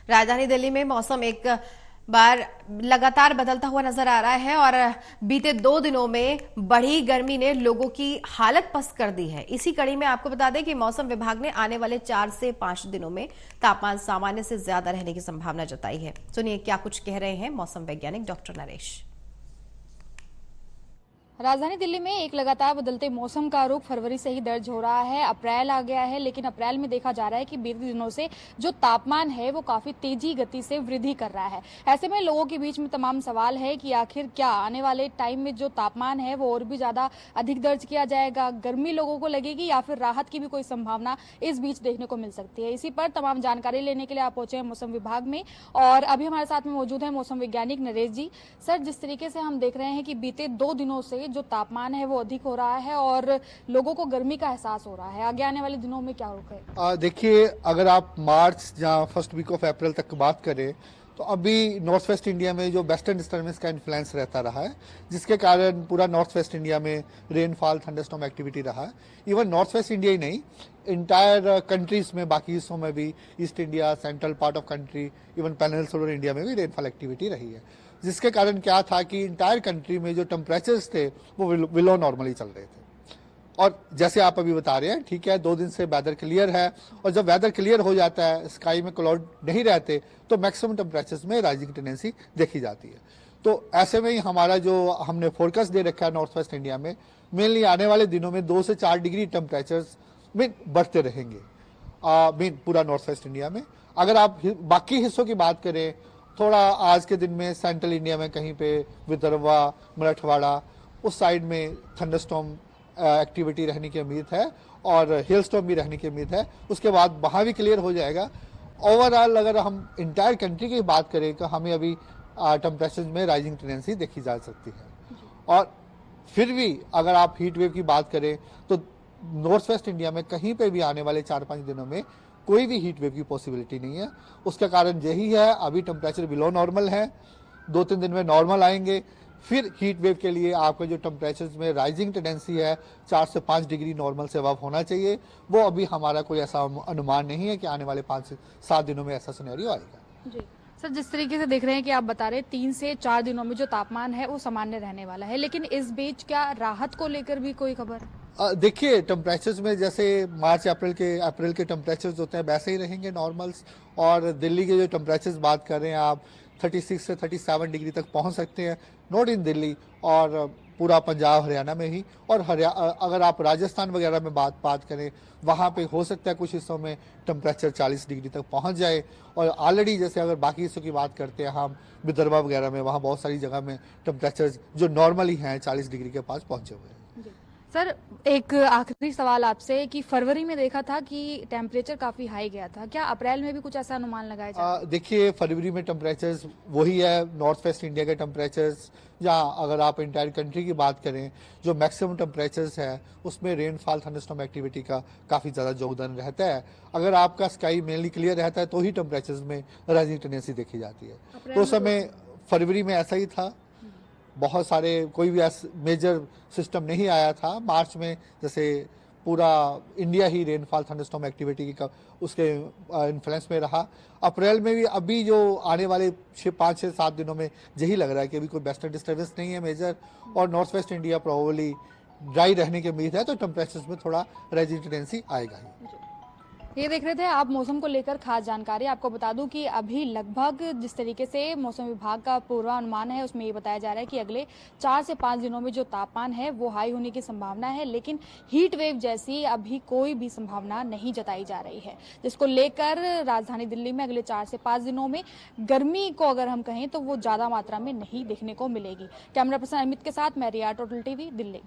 राजधानी दिल्ली में मौसम एक बार लगातार बदलता हुआ नजर आ रहा है और बीते 2 दिनों में बढ़ी गर्मी ने लोगों की हालत पस्त कर दी है। इसी कड़ी में आपको बता दें कि मौसम विभाग ने आने वाले 4 से 5 दिनों में तापमान सामान्य से ज्यादा रहने की संभावना जताई है। सुनिए क्या कुछ कह रहे हैं मौसम वैज्ञानिक डॉक्टर नरेश। राजधानी दिल्ली में एक लगातार बदलते मौसम का रुख फरवरी से ही दर्ज हो रहा है। अप्रैल आ गया है, लेकिन अप्रैल में देखा जा रहा है कि बीते दिनों से जो तापमान है वो काफी तेजी गति से वृद्धि कर रहा है। ऐसे में लोगों के बीच में तमाम सवाल है कि आखिर क्या आने वाले टाइम में जो तापमान है वो और भी ज्यादा अधिक दर्ज किया जाएगा, गर्मी लोगों को लगेगी या फिर राहत की भी कोई संभावना इस बीच देखने को मिल सकती है। इसी पर तमाम जानकारी लेने के लिए आप पहुंचे हैं मौसम विभाग में और अभी हमारे साथ में मौजूद है मौसम वैज्ञानिक नरेश जी। सर, जिस तरीके से हम देख रहे हैं कि बीते 2 दिनों से जो तापमान है वो अधिक हो रहा है और लोगों को गर्मी का एहसास हो रहा है, आगे आने वाले दिनों में क्या होगा? देखिए, अगर आप मार्च या फर्स्ट वीक ऑफ अप्रैल तक बात करें तो अभी नॉर्थ वेस्ट इंडिया में जो वेस्टर्न डिस्टर्बेंस का इन्फ्लुएंस रहता रहा है, जिसके कारण पूरा नॉर्थ वेस्ट इंडिया में रेनफॉल थंडरस्टॉर्म एक्टिविटी रहा है। इवन नॉर्थ वेस्ट इंडिया ही नहीं, इंटायर कंट्रीज में, बाकी हिस्सों में भी, east India, central part of country, even peninsular India में भी रेनफॉल एक्टिविटी रही है, जिसके कारण क्या था कि इंटायर कंट्री में जो टेम्परेचर्स थे वो बिलो नॉर्मली चल रहे थे। और जैसे आप अभी बता रहे हैं, ठीक है, 2 दिन से वेदर क्लियर है और जब वेदर क्लियर हो जाता है, स्काई में क्लाउड नहीं रहते, तो मैक्सिमम टेम्परेचर्स में राइजिंग टेंडेंसी देखी जाती है। तो ऐसे में ही हमारा जो हमने फोरकास्ट दे रखा है नॉर्थ वेस्ट इंडिया में, मेनली आने वाले दिनों में 2 से 4 डिग्री टेम्परेचर्स में बढ़ते रहेंगे मीन पूरा नॉर्थ वेस्ट इंडिया में। अगर आप बाकी हिस्सों की बात करें, थोड़ा आज के दिन में सेंट्रल इंडिया में कहीं पे विदर्भा, मराठवाड़ा, उस साइड में थंडरस्टॉर्म एक्टिविटी रहने की उम्मीद है और हिल स्टॉर्म भी रहने की उम्मीद है। उसके बाद वहाँ भी क्लियर हो जाएगा। ओवरऑल अगर हम इंटायर कंट्री की बात करें तो हमें अभी टेम्परेचर में राइजिंग टेंडेंसी देखी जा सकती है। और फिर भी अगर आप हीट वेव की बात करें तो नॉर्थ वेस्ट इंडिया में कहीं पे भी आने वाले 4-5 दिनों में कोई भी हीट वेव की पॉसिबिलिटी नहीं है। उसका कारण यही है, अभी टेम्परेचर बिलो नॉर्मल है, 2-3 दिन में नॉर्मल आएंगे। फिर हीट वेव के लिए आपका जो टेम्परेचर में राइजिंग टेंडेंसी है 4 से 5 डिग्री नॉर्मल से अबव होना चाहिए। वो अभी हमारा कोई ऐसा अनुमान नहीं है कि आने वाले 5 से 7 दिनों में ऐसा सिनेरियो आएगा। जी सर, जिस तरीके से देख रहे हैं कि आप बता रहे 3 से 4 दिनों में जो तापमान है वो सामान्य रहने वाला है, लेकिन इस बीच क्या राहत को लेकर भी कोई खबर? देखिए, टेम्परेचर्स में जैसे मार्च अप्रैल के टेम्परेचर्स होते हैं वैसे ही रहेंगे नॉर्मल्स। और दिल्ली के जो टेम्परेचर्स बात कर रहे हैं आप, 36 से 37 डिग्री तक पहुंच सकते हैं, नॉट इन दिल्ली और पूरा पंजाब हरियाणा में ही। और अगर आप राजस्थान वगैरह में बात करें, वहाँ पे हो सकता है कुछ हिस्सों में टेम्परेचर 40 डिग्री तक पहुँच जाए। और ऑलरेडी जैसे अगर बाकी हिस्सों की बात करते हैं हम, विदर्भा वगैरह में, वहाँ बहुत सारी जगह में टेम्परेचर जो नॉर्मली हैं 40 डिग्री के पास पहुँचे हुए हैं। सर, एक आखिरी सवाल आपसे कि फरवरी में देखा था कि टेम्परेचर काफी हाई गया था, क्या अप्रैल में भी कुछ ऐसा अनुमान लगाया जाए? देखिए, फरवरी में टेम्परेचर्स वही है नॉर्थ वेस्ट इंडिया के टेम्परेचर्स, या अगर आप इंटायर कंट्री की बात करें, जो मैक्सिमम टेम्परेचर्स है उसमें रेनफॉल थंडरस्टॉर्म एक्टिविटी का काफ़ी ज़्यादा योगदान रहता है। अगर आपका स्काई मेनली क्लियर रहता है तो ही टेम्परेचर्स में राइजिंग टेंडेंसी देखी जाती है। तो उस समय फरवरी में ऐसा ही था, बहुत सारे कोई भी मेजर सिस्टम नहीं आया था। मार्च में जैसे पूरा इंडिया ही रेनफॉल थंडरस्टॉर्म एक्टिविटी की उसके इन्फ्लुएंस में रहा। अप्रैल में भी अभी जो आने वाले 5 से 7 दिनों में यही लग रहा है कि अभी कोई वेस्टर्न डिस्टर्बेंस नहीं है मेजर, और north west India probably dry रहने की उम्मीद है, तो टेम्परेचर में थोड़ा राइजिंग टेंडेंसी आएगा ही। ये देख रहे थे आप मौसम को लेकर खास जानकारी। आपको बता दूं कि अभी लगभग जिस तरीके से मौसम विभाग का पूर्वानुमान है उसमें ये बताया जा रहा है कि अगले 4 से 5 दिनों में जो तापमान है वो हाई होने की संभावना है, लेकिन हीट वेव जैसी अभी कोई भी संभावना नहीं जताई जा रही है, जिसको लेकर राजधानी दिल्ली में अगले 4 से 5 दिनों में गर्मी को अगर हम कहें तो वो ज्यादा मात्रा में नहीं देखने को मिलेगी। कैमरा पर्सन अमित के साथ मैं रिया, टोटल टीवी, दिल्ली।